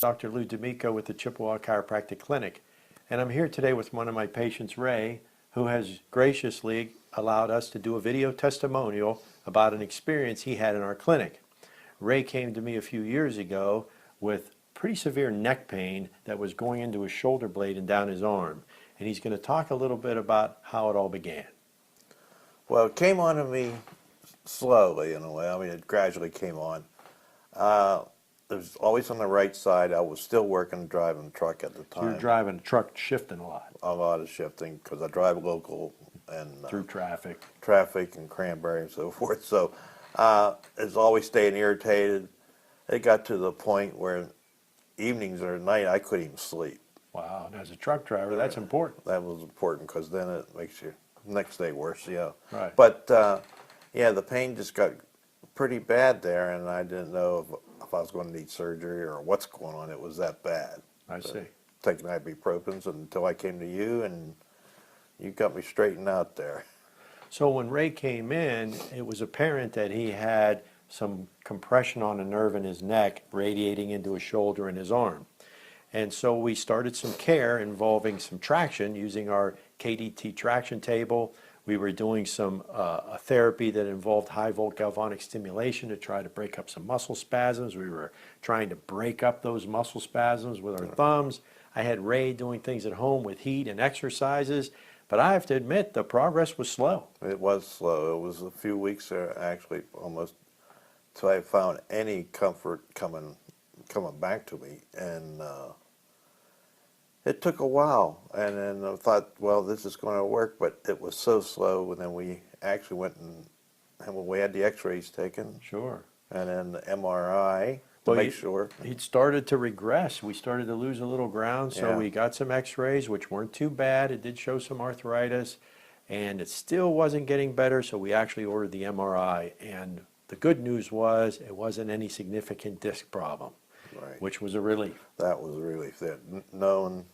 Dr. Lou D'Amico with the Chippewa Chiropractic Clinic, and I'm here today with one of my patients, Ray, who has graciously allowed us to do a video testimonial about an experience he had in our clinic. Ray came to me a few years ago with pretty severe neck pain that was going into his shoulder blade and down his arm, and he's going to talk a little bit about how it all began. Well, it came on to me slowly in a way. I mean, it gradually came on. It was always on the right side. I was still working, driving a truck at the time. So you're driving a truck, shifting a lot. A lot of shifting because I drive local and through traffic and Cranberry and so forth. So it's always staying irritated. It got to the point where evenings or at night I couldn't even sleep. Wow, and as a truck driver, that's important. That was important because then it makes your next day worse, yeah. Right. But yeah, the pain just got pretty bad there, and I didn't know if I was going to need surgery or what's going on. It was that bad. I see. Taking ibuprofens until I came to you, and you got me straightened out there. So when Ray came in, it was apparent that he had some compression on a nerve in his neck radiating into his shoulder and his arm. And so we started some care involving some traction using our KDT traction table. We were doing some a therapy that involved high volt galvanic stimulation to try to break up some muscle spasms. We were trying to break up those muscle spasms with our thumbs. I had Ray doing things at home with heat and exercises, but I have to admit the progress was slow. It was slow. It was a few weeks there, actually, almost till I found any comfort coming back to me, and it took a while. And then I thought, well, this is going to work, but it was so slow. And then we actually went and we had the X-rays taken. Sure. And then the MRI to make sure. He'd started to regress. We started to lose a little ground, so we got some X-rays, which weren't too bad. It did show some arthritis, and it still wasn't getting better, so we actually ordered the MRI. And the good news was it wasn't any significant disc problem, which was a relief. That was a relief. That knowing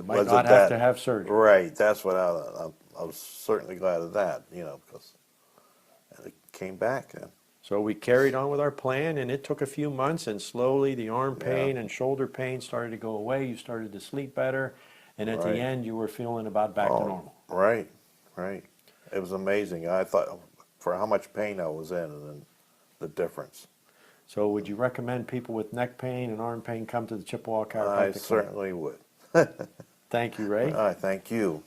might not have to have surgery. Right. That's what I was certainly glad of that, you know, because it came back then. So we carried on with our plan, and it took a few months, and slowly the arm pain and shoulder pain started to go away. You started to sleep better, and at the end you were feeling about back to normal. Right, right. It was amazing. I thought for how much pain I was in and then the difference. So would you recommend people with neck pain and arm pain come to the Chippewa Chiropractic Clinic? I certainly would. Thank you, Ray. Thank you.